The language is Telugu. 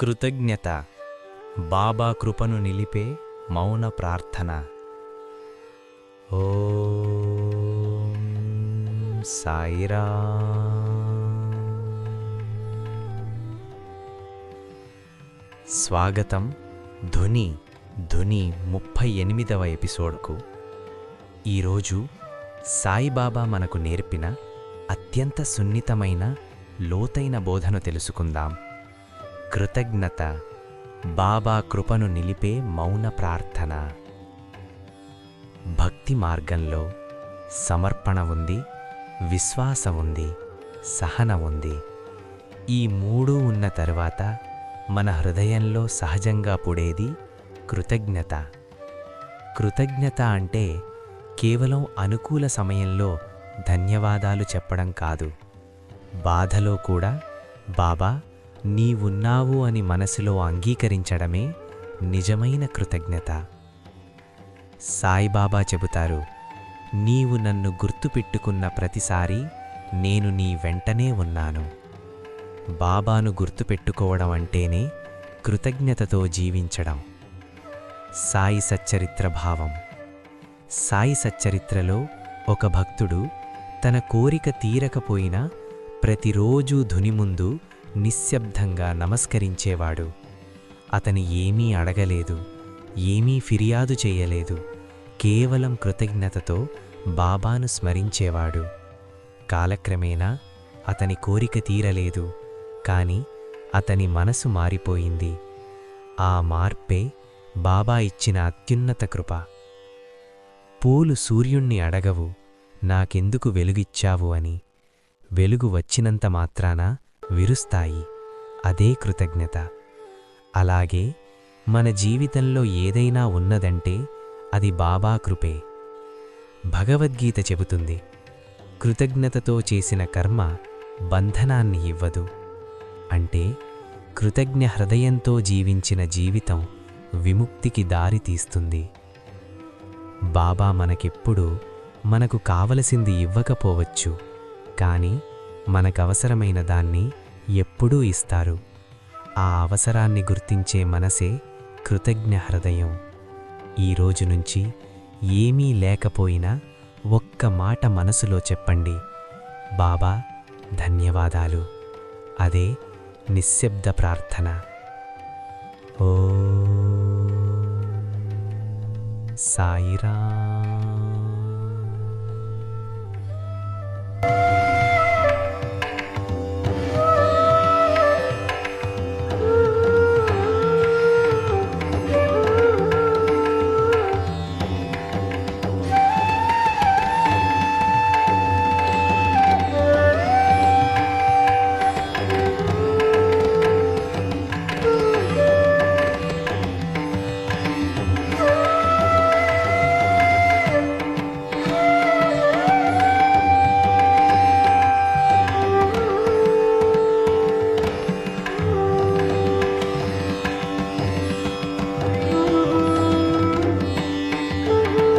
కృతజ్ఞత బాబా కృపను నిలిపే మౌన ప్రార్థన. ఓం సాయిరామ్. స్వాగతం ధుని 38వ ఎపిసోడ్కు. ఈరోజు సాయిబాబా మనకు నేర్పిన అత్యంత సున్నితమైన లోతైన బోధను తెలుసుకుందాం. కృతజ్ఞత బాబా కృపను నిలిపే మౌన ప్రార్థన. భక్తి మార్గంలో సమర్పణ ఉంది, విశ్వాసం ఉంది, సహన ఉంది. ఈ మూడూ ఉన్న తరువాత మన హృదయంలో సహజంగా పుడేది కృతజ్ఞత. కృతజ్ఞత అంటే కేవలం అనుకూల సమయంలో ధన్యవాదాలు చెప్పడం కాదు. బాధలో కూడా బాబా నీవున్నావు అని మనసులో అంగీకరించడమే నిజమైన కృతజ్ఞత. సాయిబాబా చెబుతారు, నీవు నన్ను గుర్తుపెట్టుకున్న ప్రతిసారీ నేను నీ వెంటనే ఉన్నాను. బాబాను గుర్తుపెట్టుకోవడం అంటేనే కృతజ్ఞతతో జీవించడం. సాయి సచ్చరిత్ర భావం. సాయి సచ్చరిత్రలో ఒక భక్తుడు తన కోరిక తీరకపోయినా ప్రతిరోజూ ధుని ముందు నిశ్శబ్దంగా నమస్కరించేవాడు. అతని ఏమీ అడగలేదు, ఏమీ ఫిర్యాదు చేయలేదు, కేవలం కృతజ్ఞతతో బాబాను స్మరించేవాడు. కాలక్రమేణా అతని కోరిక తీరలేదు, కాని అతని మనసు మారిపోయింది. ఆ మార్పే బాబా ఇచ్చిన అత్యున్నత కృప. పూలు సూర్యుణ్ణి అడగవు, నాకెందుకు వెలుగిచ్చావు అని. వెలుగు వచ్చినంత మాత్రాన విరుస్తాయి. అదే కృతజ్ఞత. అలాగే మన జీవితంలో ఏదైనా ఉన్నదంటే అది బాబా కృపే. భగవద్గీత చెబుతుంది, కృతజ్ఞతతో చేసిన కర్మ బంధనాన్ని ఇవ్వదు. అంటే కృతజ్ఞ హృదయంతో జీవించిన జీవితం విముక్తికి దారి తీస్తుంది. బాబా మనకెప్పుడూ మనకు కావలసింది ఇవ్వకపోవచ్చు, కాని మనకవసరమైన దాన్ని ఎప్పుడూ ఇస్తారు. ఆ అవసరాన్ని గుర్తించే మనసే కృతజ్ఞ హృదయం. ఈ రోజు నుంచి ఏమీ లేకపోయినా ఒక్క మాట మనసులో చెప్పండి, బాబా ధన్యవాదాలు. అదే నిశ్శబ్ద ప్రార్థన. ఓం సాయిరామ్.